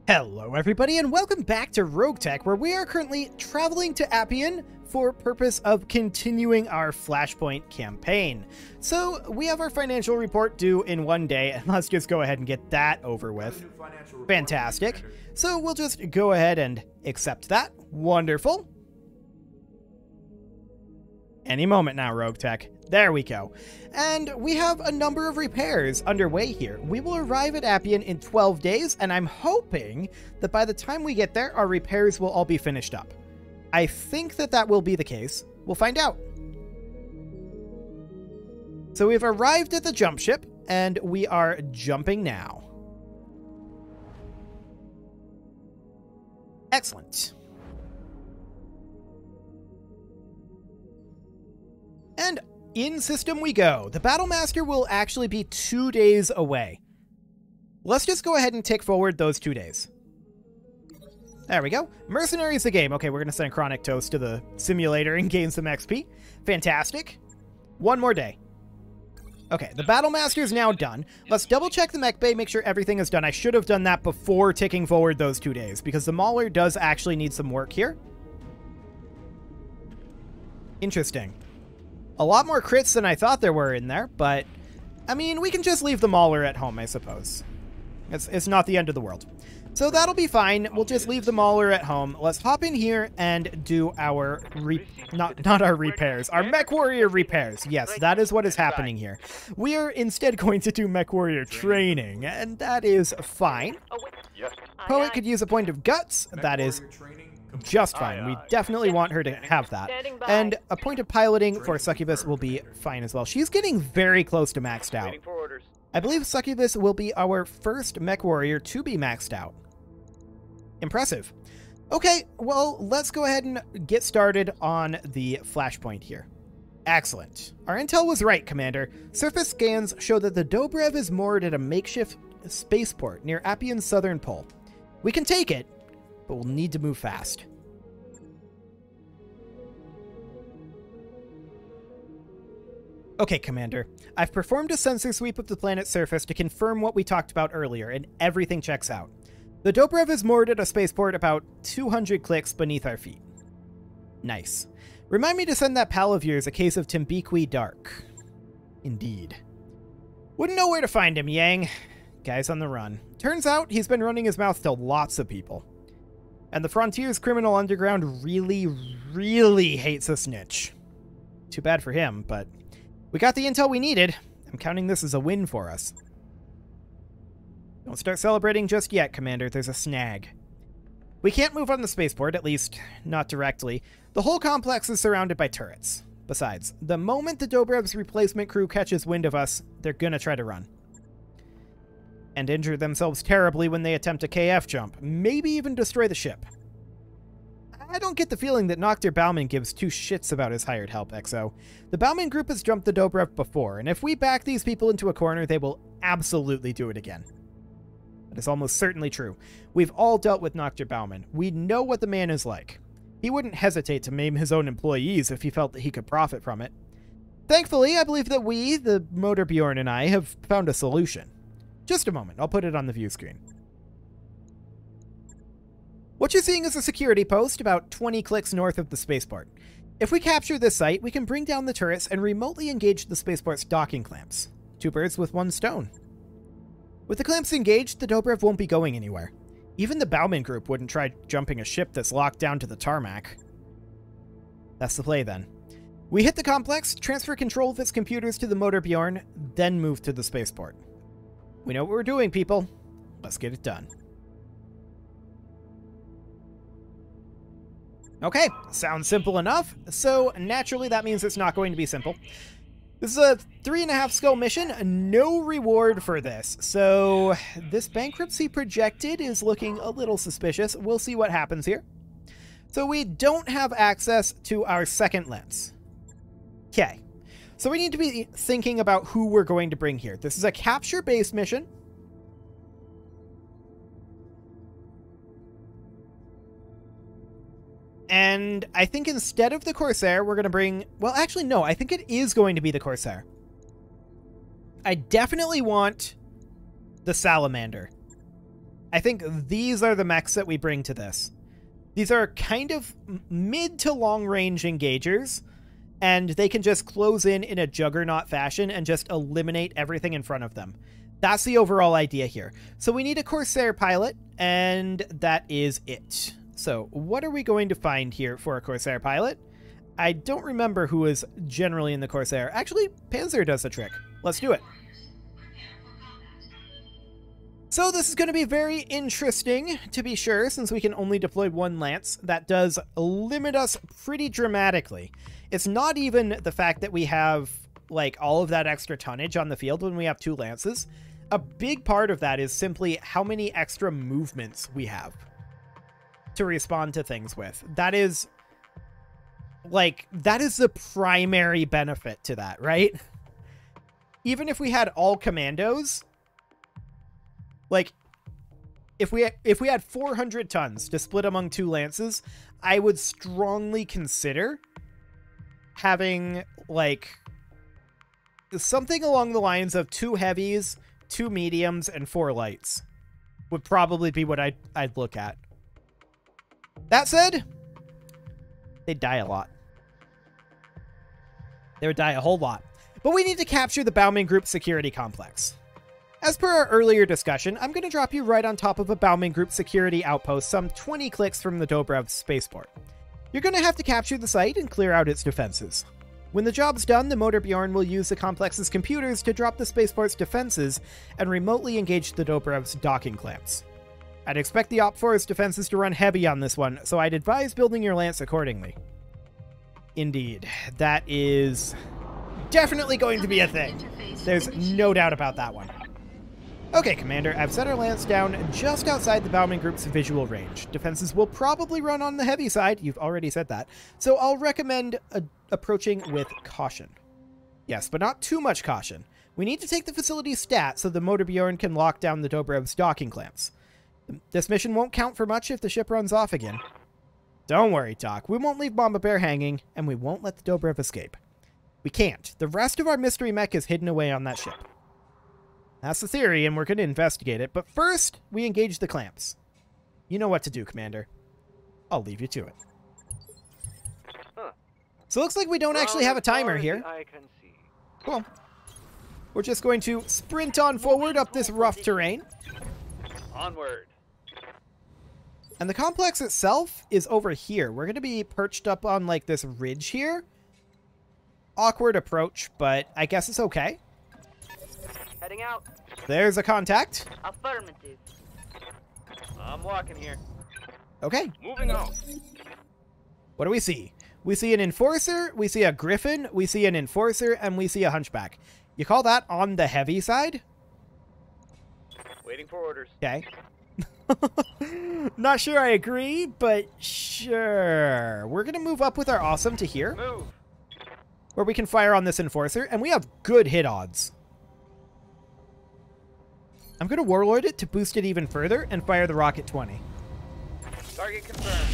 Hello everybody and welcome back to RogueTech, where we are currently traveling to Appian for purpose of continuing our Flashpoint campaign. So we have our financial report due in 1 day, and let's just go ahead and get that over with. Fantastic. So we'll just go ahead and accept that. Wonderful. Any moment now, RogueTech. There we go. And we have a number of repairs underway here. We will arrive at Appian in 12 days, and I'm hoping that by the time we get there, our repairs will all be finished up. I think that that will be the case. We'll find out. So we've arrived at the jump ship, and we are jumping now. Excellent. And in system we go. The Battlemaster will actually be 2 days away. Let's just go ahead and tick forward those 2 days. There we go. Mercenaries the game. Okay, we're going to send Chronic Toast to the simulator and gain some XP. Fantastic. 1 more day. Okay, the Battlemaster is now done. Let's double check the mech bay, make sure everything is done. I should have done that before ticking forward those 2 days, because the Mauler does actually need some work here. Interesting. A lot more crits than I thought there were in there, but, I mean, we can just leave the Mauler at home, I suppose. It's not the end of the world. So that'll be fine. We'll just leave the Mauler at home. Let's hop in here and do our, not our repairs, our Mech Warrior repairs. Yes, that is what is happening here. We are instead going to do Mech Warrior training, and that is fine. Poet could use a point of guts. That is just fine. We definitely want her to have that. And a point of piloting for Succubus will be fine as well. She's getting very close to maxed out. I believe Succubus will be our first Mech Warrior to be maxed out. Impressive. Okay, well, let's go ahead and get started on the Flashpoint here. Excellent. Our intel was right, Commander. Surface scans show that the Dobrev is moored at a makeshift spaceport near Appian's southern pole. We can take it, but we'll need to move fast. Okay, Commander. I've performed a sensor sweep of the planet's surface to confirm what we talked about earlier, and everything checks out. The Dobrev is moored at a spaceport about 200 clicks beneath our feet. Nice. Remind me to send that pal of yours a case of Timbiqui Dark. Indeed. Wouldn't know where to find him, Yang. Guy's on the run. Turns out he's been running his mouth to lots of people. And the Frontier's criminal underground really, really hates a snitch. Too bad for him, but we got the intel we needed. I'm counting this as a win for us. Don't start celebrating just yet, Commander. There's a snag. We can't move on the spaceport, at least not directly. The whole complex is surrounded by turrets. Besides, the moment the Dobrev's replacement crew catches wind of us, they're gonna try to run. And injure themselves terribly when they attempt a KF jump, maybe even destroy the ship. I don't get the feeling that Noctir Bauman gives two shits about his hired help, XO. The Bauman group has jumped the Dobrev before, and if we back these people into a corner, they will absolutely do it again. That is almost certainly true. We've all dealt with Noctir Bauman. We know what the man is like. He wouldn't hesitate to maim his own employees if he felt that he could profit from it. Thankfully, I believe that we, the Motor Bjorn and I, have found a solution. Just a moment, I'll put it on the view screen. What you're seeing is a security post about 20 clicks north of the spaceport. If we capture this site, we can bring down the turrets and remotely engage the spaceport's docking clamps. 2 birds with 1 stone. With the clamps engaged, the Dobrev won't be going anywhere. Even the Bauman group wouldn't try jumping a ship that's locked down to the tarmac. That's the play then. We hit the complex, transfer control of its computers to the Motor Bjorn, then move to the spaceport. We know what we're doing, people. Let's get it done. Okay, sounds simple enough. So naturally that means it's not going to be simple. This is a 3.5 skull mission, no reward for this. So this bankruptcy projected is looking a little suspicious. We'll see what happens here. So we don't have access to our second lens. Okay. So we need to be thinking about who we're going to bring here. This is a capture-based mission. And I think instead of the Corsair, we're going to bring... Well, actually, no. I think it is going to be the Corsair. I definitely want the Salamander. I think these are the mechs that we bring to this. These are kind of mid to long range engagers, and they can just close in a juggernaut fashion and just eliminate everything in front of them. That's the overall idea here. So we need a Corsair pilot, and that is it. So what are we going to find here for a Corsair pilot? I don't remember who is generally in the Corsair. Actually, Panzer does the trick. Let's do it. So this is going to be very interesting, to be sure, since we can only deploy one lance. That does limit us pretty dramatically. It's not even the fact that we have, like, all of that extra tonnage on the field when we have 2 lances. A big part of that is simply how many extra movements we have to respond to things with. That is, like, that is the primary benefit to that, right? Even if we had all commandos, like, if we had 400 tons to split among 2 lances, I would strongly consider having, like, something along the lines of 2 heavies, 2 mediums, and 4 lights would probably be what I'd look at. That said, they'd die a lot. They would die a whole lot. But we need to capture the Baumann Group security complex. As per our earlier discussion, I'm going to drop you right on top of a Baumann Group security outpost some 20 clicks from the Dobrev spaceport. You're going to have to capture the site and clear out its defenses. When the job's done, the Motor Bjorn will use the complex's computers to drop the spaceport's defenses and remotely engage the Dobrev's docking clamps. I'd expect the Op4's defenses to run heavy on this one, so I'd advise building your lance accordingly. Indeed, that is definitely going to be a thing. There's no doubt about that one. Okay, Commander, I've set our lance down just outside the Baumann Group's visual range. Defenses will probably run on the heavy side, you've already said that, so I'll recommend approaching with caution. Yes, but not too much caution. We need to take the facility's stat so the Motor Bjorn can lock down the Dobrev's docking clamps. This mission won't count for much if the ship runs off again. Don't worry, Doc. We won't leave Mama Bear hanging, and we won't let the Dobrev escape. We can't. The rest of our mystery mech is hidden away on that ship. That's the theory, and we're going to investigate it, but first, we engage the clamps. You know what to do, Commander. I'll leave you to it. Huh. So it looks like we don't actually have a timer here. Cool. We're just going to sprint on forward up this rough terrain. Onward. And the complex itself is over here. We're going to be perched up on, like, this ridge here. Awkward approach, but I guess it's okay. Heading out. There's a contact. Affirmative. I'm walking here. Okay. Moving on. What do we see? We see an enforcer, we see a griffin, we see an enforcer, and we see a hunchback. You call that on the heavy side? Waiting for orders. Okay. Not sure I agree, but sure. We're going to move up with our awesome to here. Move. Where we can fire on this enforcer, and we have good hit odds. I'm going to Warlord it to boost it even further and fire the Rocket 20. Target confirmed.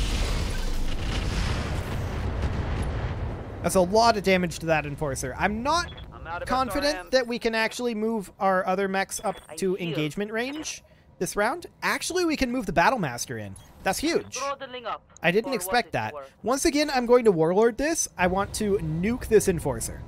That's a lot of damage to that enforcer. I'm not confident that we can actually move our other mechs up to engagement range this round. Actually, we can move the Battlemaster in. That's huge. I didn't expect that. Once again, I'm going to Warlord this. I want to nuke this enforcer.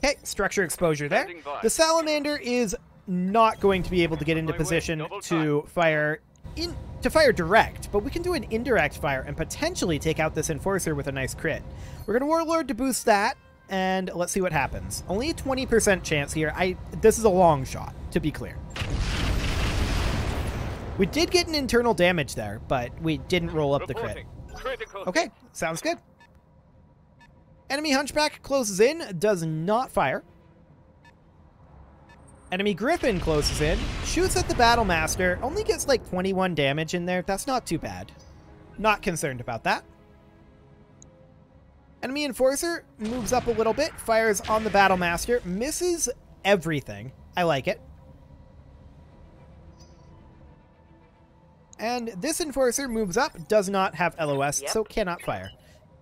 Okay, structure exposure there. The Salamander is not going to be able to get into position to fire direct, but we can do an indirect fire and potentially take out this enforcer with a nice crit. We're going to Warlord to boost that, and let's see what happens. Only a 20% chance here. This is a long shot, to be clear. We did get an internal damage there, but we didn't roll up the crit. Okay, sounds good. Enemy Hunchback closes in, does not fire. Enemy Griffin closes in, shoots at the Battlemaster, only gets like 21 damage in there. That's not too bad. Not concerned about that. Enemy Enforcer moves up a little bit, fires on the Battlemaster, misses everything. I like it. And this Enforcer moves up, does not have LOS, so cannot fire.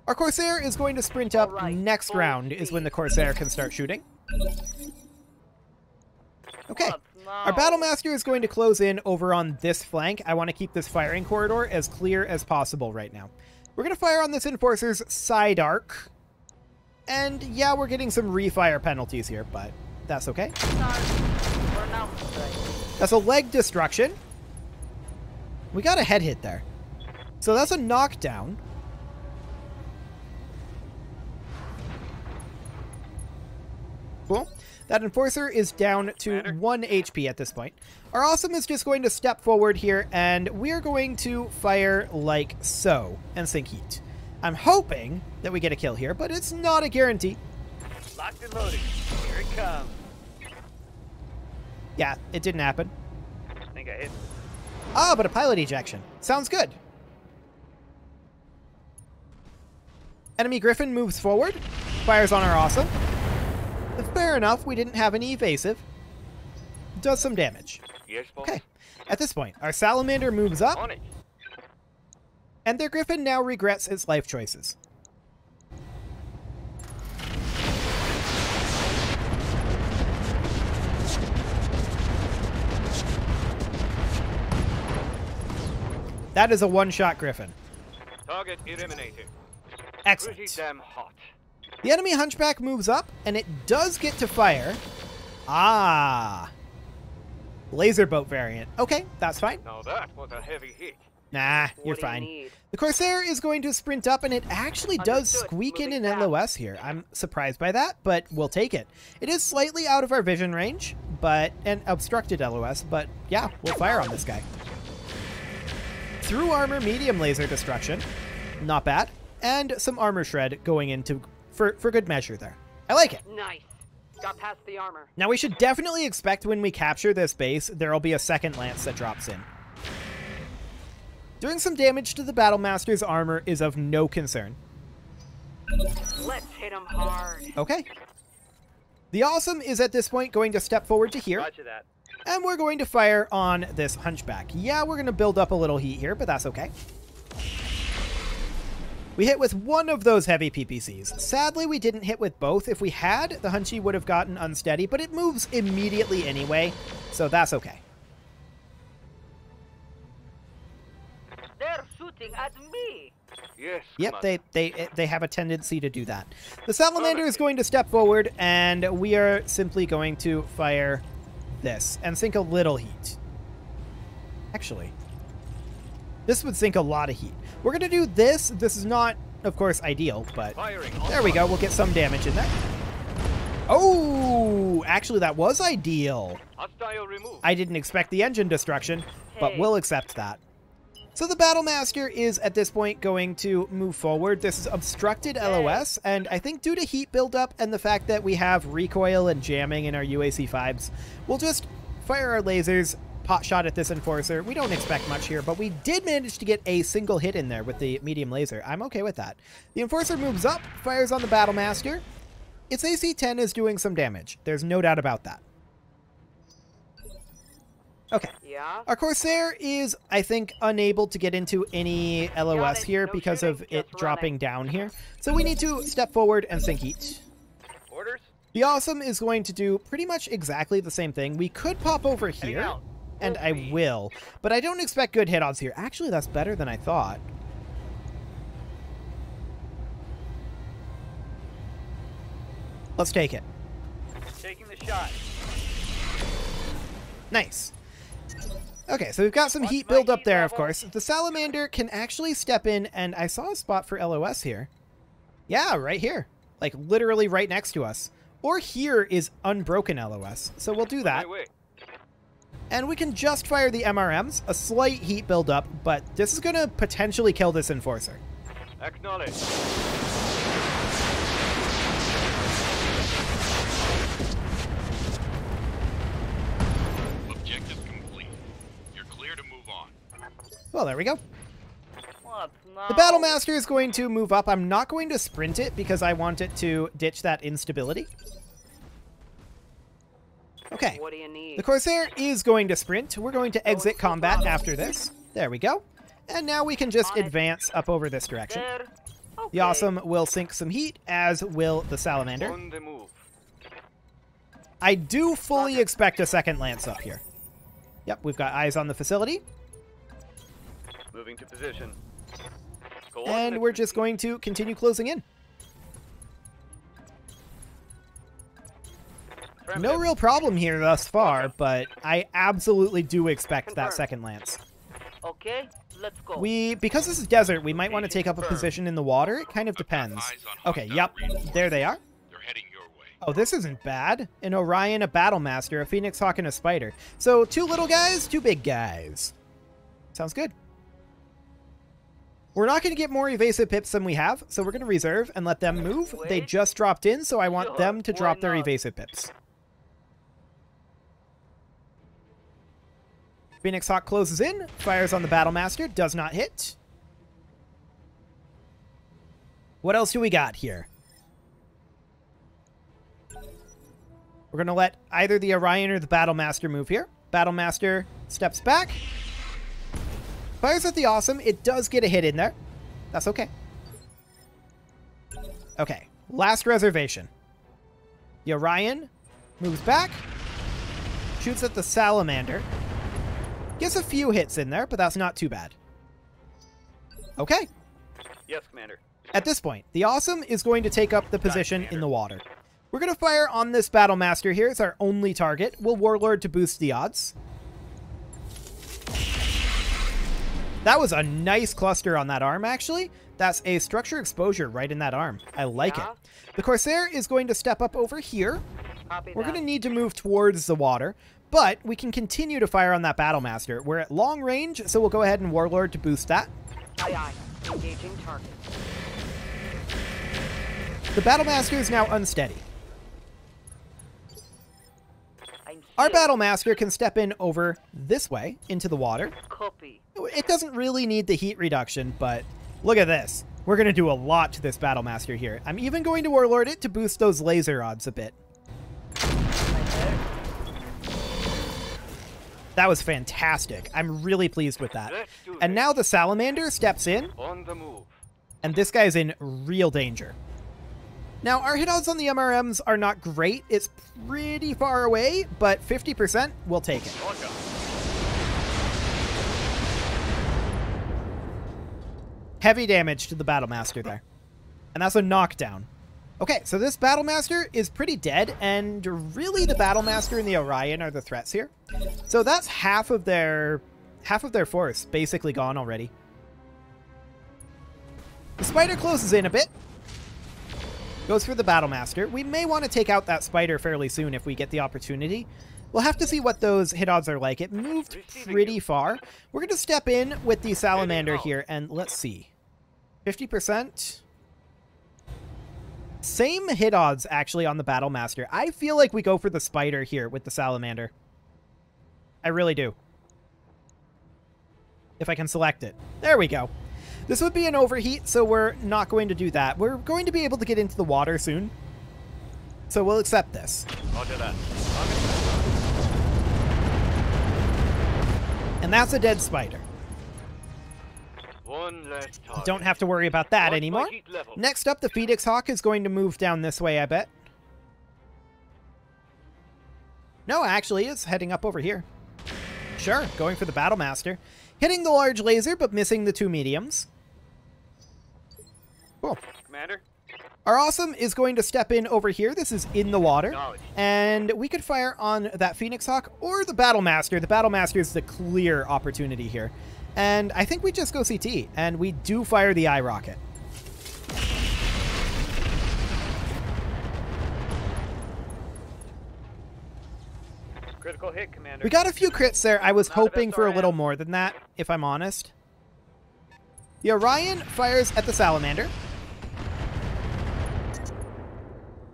Our Corsair is going to sprint up. Next round is when the Corsair can start shooting. Okay. What? No. Our Battlemaster is going to close in over on this flank. I want to keep this firing corridor as clear as possible right now. We're going to fire on this Enforcer's side arc. And yeah, we're getting some refire penalties here, but that's okay. That's a leg destruction. We got a head hit there. So that's a knockdown. Cool. That Enforcer is down to 1 HP at this point. Our Awesome is just going to step forward here, and we're going to fire like so and sink heat. I'm hoping that we get a kill here, but it's not a guarantee. Locked and loaded. Here it comes. Yeah, it didn't happen. I think I hit. Ah, but a pilot ejection. Sounds good. Enemy Griffin moves forward, fires on our Awesome. Fair enough, we didn't have any evasive. Does some damage. Yes, boss. Okay. At this point, our Salamander moves up, On it. and their Griffin now regrets its life choices. That is a one-shot Griffin. Target eliminated. Excellent. Pretty damn hot. The enemy Hunchback moves up, and it does get to fire. Ah. Laser boat variant. Okay, that's fine. Now that was a heavy hit. Nah, you're What do you fine. need? The Corsair is going to sprint up, and it actually does Understood. squeak in Moving an fast. LOS here. I'm surprised by that, but we'll take it. It is slightly out of our vision range, but an obstructed LOS, but yeah, we'll fire on this guy. Through armor, medium laser destruction. Not bad. And some armor shred going into for good measure there. I like it. Nice. Got past the armor. Now we should definitely expect when we capture this base, there'll be a second lance that drops in. Doing some damage to the Battlemaster's armor is of no concern. Let's hit him hard. Okay. The Awesome is at this point going to step forward to here, Roger that. and we're going to fire on this Hunchback. Yeah, we're going to build up a little heat here, but that's okay. We hit with one of those heavy PPCs. Sadly, we didn't hit with both. If we had, the Hunchy would have gotten unsteady, but it moves immediately anyway, so that's okay. They're shooting at me. Yes. Yep, they have a tendency to do that. The Salamander is going to step forward, and we are simply going to fire this and sink a little heat. Actually, this would sink a lot of heat. We're going to do this. This is not, of course, ideal, but there we go. We'll get some damage in there. Oh, actually, that was ideal. Hostile removed. I didn't expect the engine destruction, but Hey. we'll accept that. So the Battlemaster is, at this point, going to move forward. This is obstructed LOS, and I think due to heat buildup and the fact that we have recoil and jamming in our UAC-5s, we'll just fire our lasers, pot shot at this Enforcer. We don't expect much here, but we did manage to get a single hit in there with the medium laser. I'm okay with that. The Enforcer moves up, fires on the Battlemaster. Its AC-10 is doing some damage. There's no doubt about that. Okay. Yeah. Our Corsair is, I think, unable to get into any LOS Got it. here No because of shooting, it just dropping running. down here. So we need to step forward and sink heat. Orders. The Awesome is going to do pretty much exactly the same thing. We could pop over here, out. and I Full will, but I don't expect good hit odds here. Actually, that's better than I thought. Let's take it. Taking the shot. Nice. Okay, so we've got some heat build up there, of course. The Salamander can actually step in, and I saw a spot for LOS here. Yeah, right here. Like, literally right next to us. Or here is unbroken LOS. So we'll do that. My way. And we can just fire the MRMs. A slight heat build up, but this is going to potentially kill this Enforcer. Acknowledge. Objective complete. You're clear to move on. Well, there we go. What? No. The Battlemaster is going to move up. I'm not going to sprint it because I want it to ditch that instability. Okay. What do you need? The Corsair is going to sprint. We're going to exit combat after this. There we go. And now we can just On it. advance up over this direction. There. Okay. The Awesome will sink some heat, as will the Salamander. On the move. I do fully expect a second lance up here. Yep, we've got eyes on the facility. Moving to position. And we're just going to continue closing in. No real problem here thus far, but I absolutely do expect that second lance. Okay, let's go. Because this is desert, we might want to take up a position in the water. It kind of depends. Okay, yep, there they are. They're heading your way. Oh, this isn't bad. An Orion, a Battlemaster, a Phoenix Hawk, and a Spider. So 2 little guys, 2 big guys. Sounds good. We're not going to get more evasive pips than we have, so we're going to reserve and let them move. They just dropped in, so I want them to drop their evasive pips. Phoenix Hawk closes in, fires on the Battlemaster, does not hit. What else do we got here? We're going to let either the Orion or the Battlemaster move here. Battlemaster steps back. Fires at the Awesome. It does get a hit in there. That's okay. Okay, last reservation. The Orion moves back. Shoots at the Salamander. Gets a few hits in there, but that's not too bad. Okay. Yes, Commander. At this point, the Awesome is going to take up the position in the water. We're going to fire on this Battlemaster here. It's our only target. We'll Warlord to boost the odds. That was a nice cluster on that arm, actually. That's a structure exposure right in that arm. I like it. The Corsair is going to step up over here. We're going to need to move towards the water. But we can continue to fire on that Battlemaster. We're at long range, so we'll go ahead and Warlord to boost that. Aye, aye. Engaging target. The Battlemaster is now unsteady. Our Battlemaster can step in over this way into the water. Copy. It doesn't really need the heat reduction, but look at this. We're going to do a lot to this Battlemaster here. I'm even going to Warlord it to boost those laser odds a bit. That was fantastic. I'm really pleased with that. And now the Salamander steps in. On the move. And this guy's in real danger. Now, our hit odds on the MRMs are not great. It's pretty far away, but 50%, we'll take it. Heavy damage to the Battlemaster there. And that's a knockdown. Okay, so this Battlemaster is pretty dead, and really the Battlemaster and the Orion are the threats here. So that's half of their force basically gone already. The Spider closes in a bit. Goes for the Battlemaster. We may want to take out that Spider fairly soon if we get the opportunity. We'll have to see what those hit odds are like. It moved pretty far. We're going to step in with the Salamander here, and let's see. 50%. Same hit odds, actually, on the Battlemaster. I feel like we go for the Spider here with the Salamander. I really do. If I can select it. There we go. This would be an overheat, so we're not going to do that. We're going to be able to get into the water soon. So we'll accept this. Roger that. And that's a dead Spider. One less target. Don't have to worry about that Watch my anymore. heat level. Next up, the Phoenix Hawk is going to move down this way, I bet. No, actually, it's heading up over here. Sure, going for the Battlemaster. Hitting the large laser, but missing the 2 mediums. Cool. Commander? Our Awesome is going to step in over here. This is in the water. Knowledge. And we could fire on that Phoenix Hawk or the Battlemaster. The Battlemaster is the clear opportunity here. And I think we just go CT, and we do fire the eye rocket. Critical hit, Commander. We got a few crits there. I was hoping for a little more than that, if I'm honest. The Orion fires at the Salamander.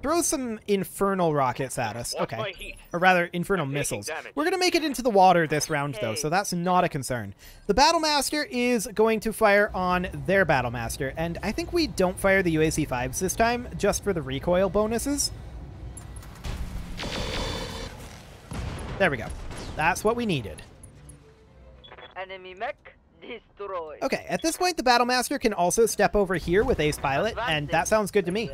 Throws some infernal rockets at us. Watch my Okay. heat. Or rather, infernal I'm taking missiles. damage. We're going to make it into the water this round, though, so that's not a concern. The Battlemaster is going to fire on their Battlemaster, and I think we don't fire the UAC-5s this time, just for the recoil bonuses. There we go. That's what we needed. Enemy mech destroyed. Okay, at this point, the Battlemaster can also step over here with Ace Pilot, and that sounds good to me.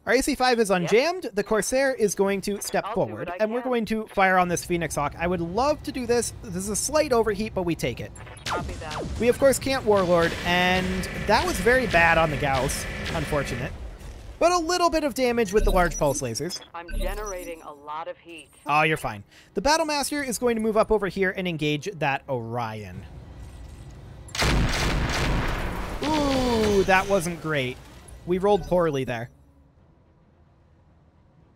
Our AC-5 is unjammed. The Corsair is going to step I'll do forward, what I and we're can. going to fire on this Phoenix Hawk. I would love to do this. This is a slight overheat, but we take it. Copy that. We, of course, can't Warlord, and that was very bad on the Gauss. Unfortunate. But a little bit of damage with the large pulse lasers. I'm generating a lot of heat. Oh, you're fine. The Battlemaster is going to move up over here and engage that Orion. Ooh, that wasn't great. We rolled poorly there.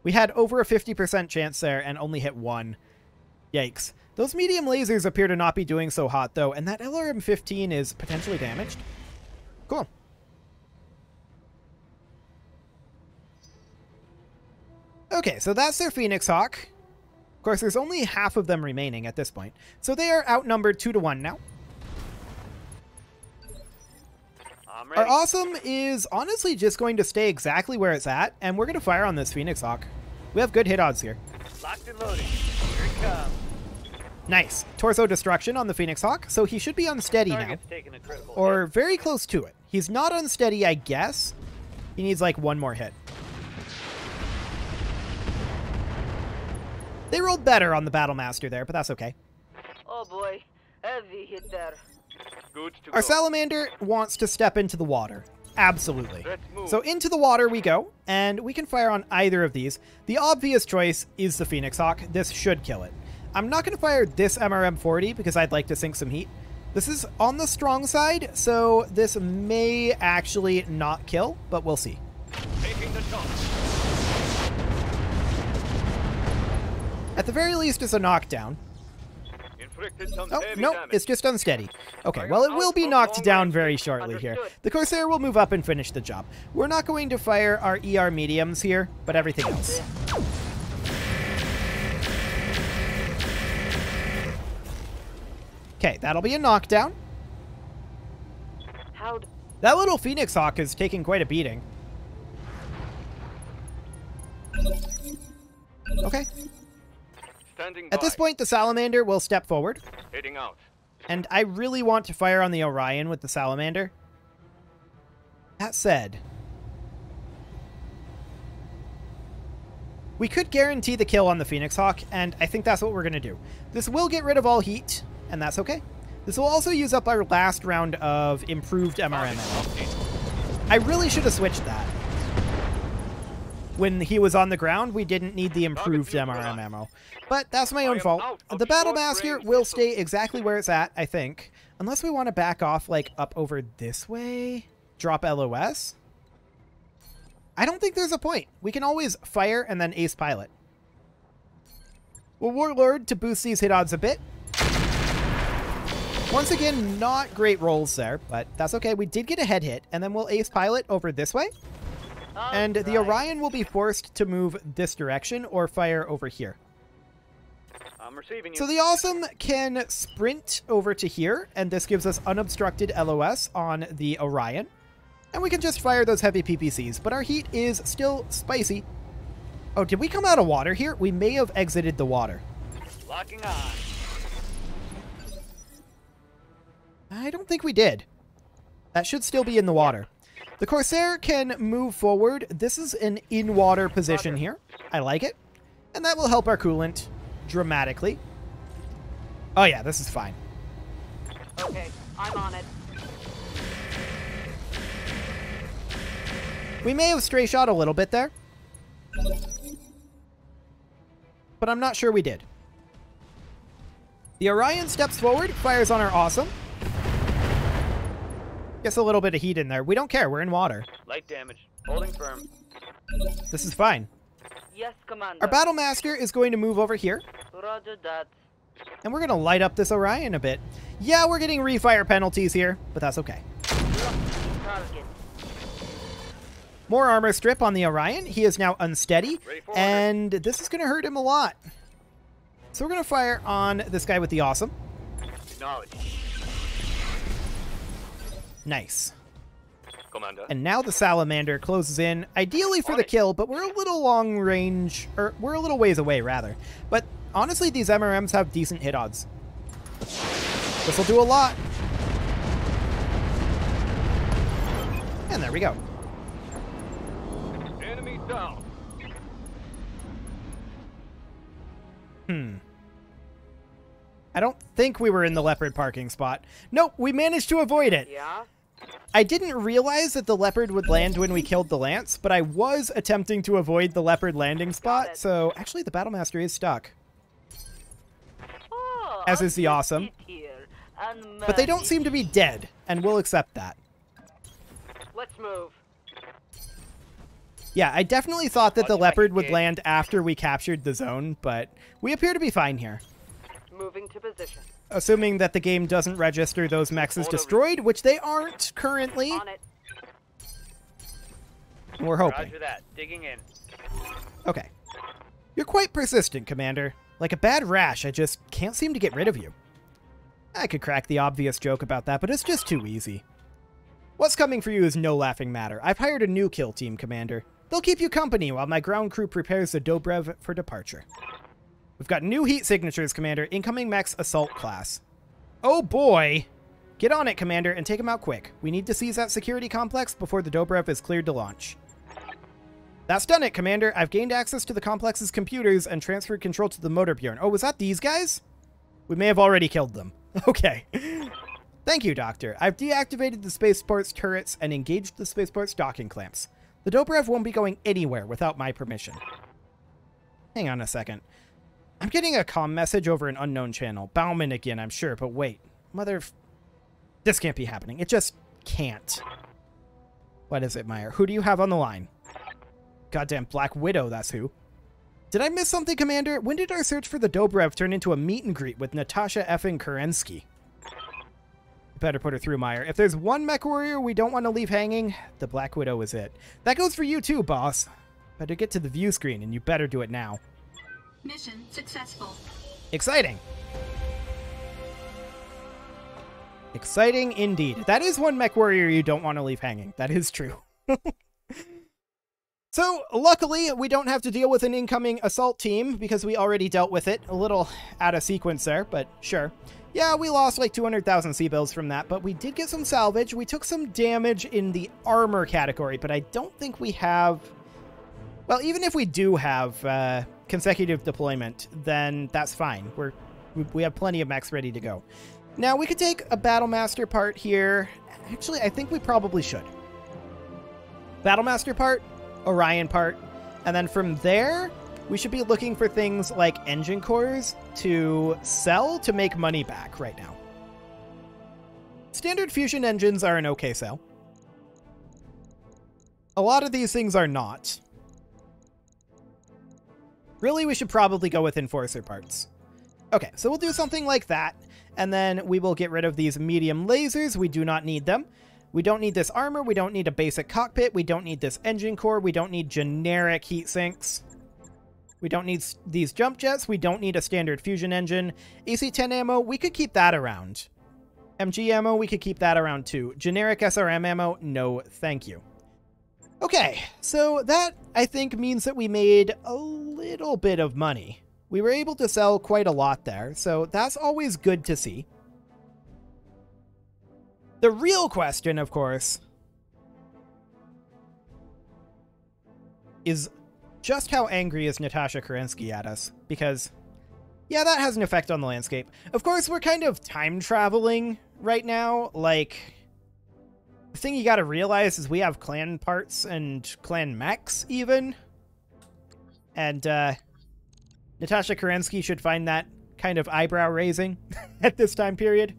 We had over a 50% chance there and only hit 1. Yikes. Those medium lasers appear to not be doing so hot, though, and that LRM-15 is potentially damaged. Cool. Okay, so that's their Phoenix Hawk. Of course, there's only half of them remaining at this point, so they are outnumbered 2-1 now. I'm Our ready. Awesome is honestly just going to stay exactly where it's at, and we're going to fire on this Phoenix Hawk. We have good hit odds here. Locked and loaded. Here it comes. Nice. Torso destruction on the Phoenix Hawk, so he should be unsteady now. Target's taking a critical Or very close to it. He's not unsteady, I guess. He needs like one more hit. They rolled better on the Battlemaster there, but that's okay. hit. Oh boy, heavy hit there. Good to Our go. Salamander wants to step into the water. Absolutely. Let's move. So into the water we go, and we can fire on either of these. The obvious choice is the Phoenix Hawk. This should kill it. I'm not going to fire this MRM-40 because I'd like to sink some heat. This is on the strong side, so this may actually not kill, but we'll see. Taking the shot. At the very least, it's a knockdown. Inflicted some Oh, heavy no, damage. it's just unsteady. Okay, well, it will be knocked down very shortly here. The Corsair will move up and finish the job. We're not going to fire our ER mediums here, but everything else. Okay, that'll be a knockdown. How'd That little Phoenix Hawk is taking quite a beating. Okay. Standing At this by. point, the Salamander will step forward. Heading out. And I really want to fire on the Orion with the Salamander. That said, we could guarantee the kill on the Phoenix Hawk, and I think that's what we're going to do. This will get rid of all heat, and that's okay. This will also use up our last round of improved MRM ammo. I really should have switched that. When he was on the ground, we didn't need the improved MRM ammo. But that's my own fault. The Battlemaster will stay exactly where it's at, I think. Unless we want to back off, like, up over this way. Drop LOS. I don't think there's a point. We can always fire and then ace pilot. We'll Warlord to boost these hit odds a bit. Once again, not great rolls there, but that's okay. We did get a head hit, and then we'll ace pilot over this way. And the Orion will be forced to move this direction or fire over here. I'm receiving you. So the Awesome can sprint over to here, and this gives us unobstructed LOS on the Orion. And we can just fire those heavy PPCs, but our heat is still spicy. Oh, did we come out of water here? We may have exited the water. Locking on. I don't think we did. That should still be in the water. The Corsair can move forward. This is an in-water position here. I like it. And that will help our coolant dramatically. Oh yeah, this is fine. Okay, I'm on it. We may have stray shot a little bit there. But I'm not sure we did. The Orion steps forward, fires on our Awesome. Gets a little bit of heat in there. We don't care. We're in water. Light damage. Holding firm. This is fine. Yes, Commander. Our Battlemaster is going to move over here. Roger that. And we're going to light up this Orion a bit. Yeah, we're getting refire penalties here, but that's okay. Target. More armor strip on the Orion. He is now unsteady, Ready for and this is going to hurt him a lot. So we're going to fire on this guy with the Awesome. Acknowledge. Nice. Commander. And now the Salamander closes in, ideally for the kill, but we're a little long range, or we're a little ways away, rather. But honestly, these MRMs have decent hit odds. This will do a lot. And there we go. Enemy Down. I don't think we were in the leopard parking spot. Nope, we managed to avoid it. Yeah? I didn't realize that the leopard would land when we killed the lance, but I was attempting to avoid the leopard landing spot, so actually the Battlemaster is stuck. Oh, As is the I'll awesome. sit here and But they don't manage. seem to be dead, and we'll accept that. Let's move. Yeah, I definitely thought that the Watch my leopard would gate. land after we captured the zone, but we appear to be fine here. Moving to position. Assuming that the game doesn't register those mechs as Hold over. destroyed, which they aren't currently. On it. We're hoping. Roger that. Digging in. Okay. You're quite persistent, Commander. Like a bad rash, I just can't seem to get rid of you. I could crack the obvious joke about that, but it's just too easy. What's coming for you is no laughing matter. I've hired a new kill team, Commander. They'll keep you company while my ground crew prepares the Dobrev for departure. We've got new heat signatures, Commander. Incoming mech's assault class. Oh boy! Get on it, Commander, and take him out quick. We need to seize that security complex before the Dobrev is cleared to launch. That's done it, Commander. I've gained access to the complex's computers and transferred control to the motor Bjorn. Oh, was that these guys? We may have already killed them. Okay. Thank you, Doctor. I've deactivated the spaceport's turrets and engaged the spaceport's docking clamps. The Dobrev won't be going anywhere without my permission. Hang on a second. I'm getting a comm message over an unknown channel. Bauman again, I'm sure, but wait. This can't be happening. It just can't. What is it, Meyer? Who do you have on the line? Goddamn Black Widow, that's who. Did I miss something, Commander? When did our search for the Dobrev turn into a meet and greet with Natasha effing Kerensky? Better put her through, Meyer. If there's one mech warrior we don't want to leave hanging, the Black Widow is it. That goes for you too, boss. Better get to the view screen, and you better do it now. Mission successful. Exciting. Exciting indeed. That is one mech warrior you don't want to leave hanging. That is true. So, luckily, we don't have to deal with an incoming assault team because we already dealt with it. A little out of sequence there, but sure. Yeah, we lost like 200,000 C-bills from that, but we did get some salvage. We took some damage in the armor category, but I don't think we have... Well, even if we do have consecutive deployment, then that's fine. We have plenty of mechs ready to go. Now, we could take a Battlemaster part here. Actually, I think we probably should. Battlemaster part, Orion part, and then from there, we should be looking for things like engine cores to sell to make money back right now. Standard fusion engines are an okay sell. A lot of these things are not. Really, we should probably go with Enforcer parts. Okay, so we'll do something like that, and then we will get rid of these medium lasers. We do not need them. We don't need this armor. We don't need a basic cockpit. We don't need this engine core. We don't need generic heat sinks. We don't need these jump jets. We don't need a standard fusion engine. AC-10 ammo, we could keep that around. MG ammo, we could keep that around too. Generic SRM ammo, no thank you. Okay, so that, I think, means that we made a little bit of money. We were able to sell quite a lot there, so that's always good to see. The real question, of course, is just how angry is Natasha Kerensky at us? Because, yeah, that has an effect on the landscape. Of course, we're kind of time traveling right now. Like, the thing you gotta realize is we have clan parts and clan mechs, even. And, Natasha Kerensky should find that kind of eyebrow-raising at this time period.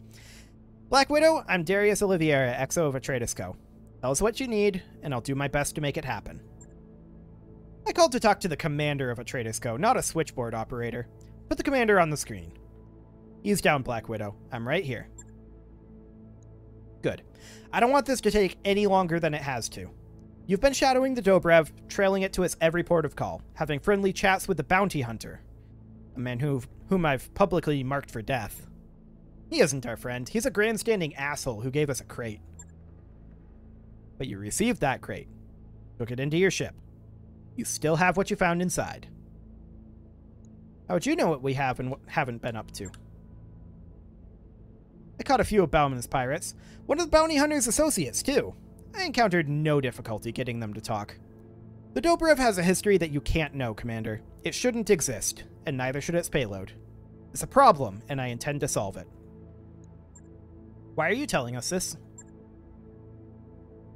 Black Widow, I'm Darius Oliveira, XO of Atreides Co. Tell us what you need, and I'll do my best to make it happen. I called to talk to the commander of Atreides Co., not a switchboard operator. Put the commander on the screen. Ease down, Black Widow. I'm right here. Good. I don't want this to take any longer than it has to. You've been shadowing the Dobrev, trailing it to its every port of call, having friendly chats with the bounty hunter, a man whom I've publicly marked for death. He isn't our friend. He's a grandstanding asshole who gave us a crate. But you received that crate. Took it into your ship. You still have what you found inside. How would you know what we have and what haven't been up to? I caught a few of Bauman's pirates. One of the bounty hunter's associates, too. I encountered no difficulty getting them to talk. The Dobrev has a history that you can't know, Commander. It shouldn't exist, and neither should its payload. It's a problem, and I intend to solve it. Why are you telling us this?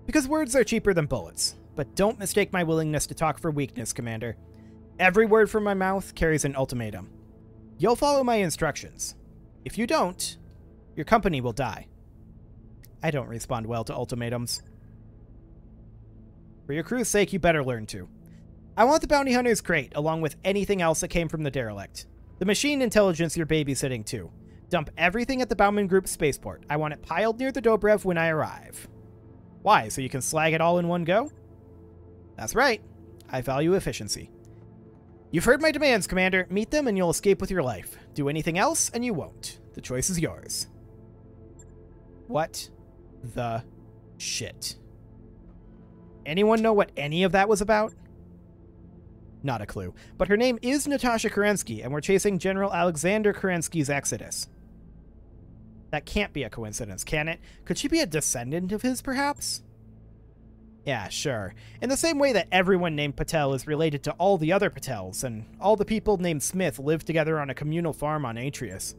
Because words are cheaper than bullets, but don't mistake my willingness to talk for weakness, Commander. Every word from my mouth carries an ultimatum. You'll follow my instructions. If you don't, your company will die. I don't respond well to ultimatums. For your crew's sake, you better learn to. I want the bounty hunter's crate, along with anything else that came from the derelict. The machine intelligence you're babysitting, too. Dump everything at the Bauman Group spaceport. I want it piled near the Dobrev when I arrive. Why, so you can slag it all in one go? That's right. I value efficiency. You've heard my demands, Commander. Meet them and you'll escape with your life. Do anything else and you won't. The choice is yours. What the shit? Anyone know what any of that was about? Not a clue. But her name is Natasha Kerensky, and we're chasing General Alexander Kerensky's exodus. That can't be a coincidence, can it? Could she be a descendant of his, perhaps? Yeah, sure. In the same way that everyone named Patel is related to all the other Patels, and all the people named Smith live together on a communal farm on Atreus.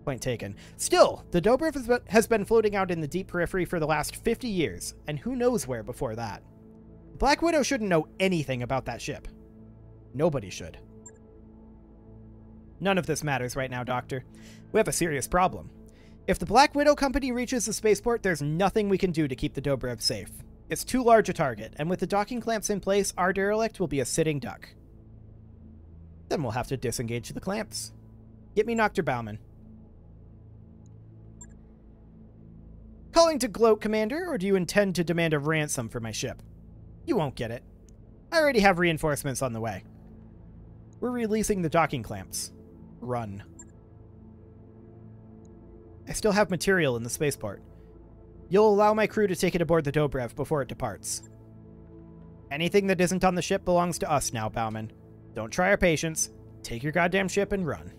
Point taken. Still, the Dobrev has been floating out in the deep periphery for the last 50 years, and who knows where before that. Black Widow shouldn't know anything about that ship. Nobody should. None of this matters right now, Doctor. We have a serious problem. If the Black Widow Company reaches the spaceport, there's nothing we can do to keep the Dobrev safe. It's too large a target, and with the docking clamps in place, our derelict will be a sitting duck. Then we'll have to disengage the clamps. Get me Dr. Bauman. Calling to gloat, Commander, or do you intend to demand a ransom for my ship? You won't get it. I already have reinforcements on the way. We're releasing the docking clamps. Run. I still have material in the spaceport. You'll allow my crew to take it aboard the Dobrev before it departs. Anything that isn't on the ship belongs to us now, Bauman. Don't try our patience. Take your goddamn ship and run.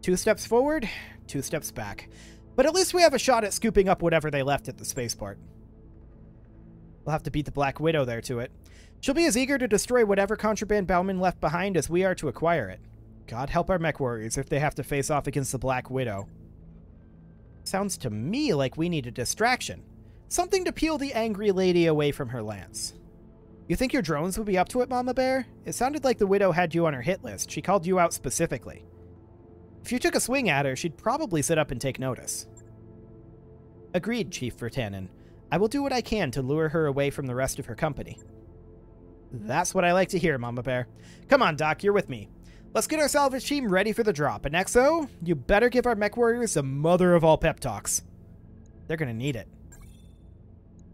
2 steps forward, 2 steps back. But at least we have a shot at scooping up whatever they left at the spaceport. We'll have to beat the Black Widow there to it. She'll be as eager to destroy whatever contraband Bauman left behind as we are to acquire it. God help our mech warriors if they have to face off against the Black Widow. Sounds to me like we need a distraction. Something to peel the angry lady away from her lance. You think your drones would be up to it, Mama Bear? It sounded like the Widow had you on her hit list. She called you out specifically. If you took a swing at her, she'd probably sit up and take notice. Agreed, Chief Vertanen. I will do what I can to lure her away from the rest of her company. That's what I like to hear, Mama Bear. Come on, Doc, you're with me. Let's get our salvage team ready for the drop. And XO, you better give our mech warriors the mother of all pep talks. They're gonna need it.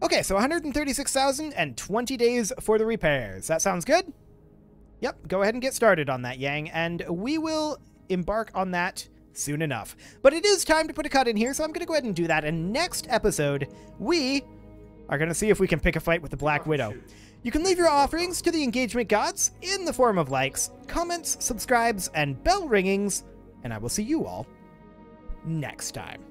Okay, so 136,000 and 20 days for the repairs. That sounds good? Yep, go ahead and get started on that, Yang, and we will embark on that soon enough. But it is time to put a cut in here, so I'm going to go ahead and do that. And next episode, we are going to see if we can pick a fight with the Black Widow. You can leave your offerings to the engagement gods in the form of likes, comments, subscribes, and bell ringings, and I will see you all next time.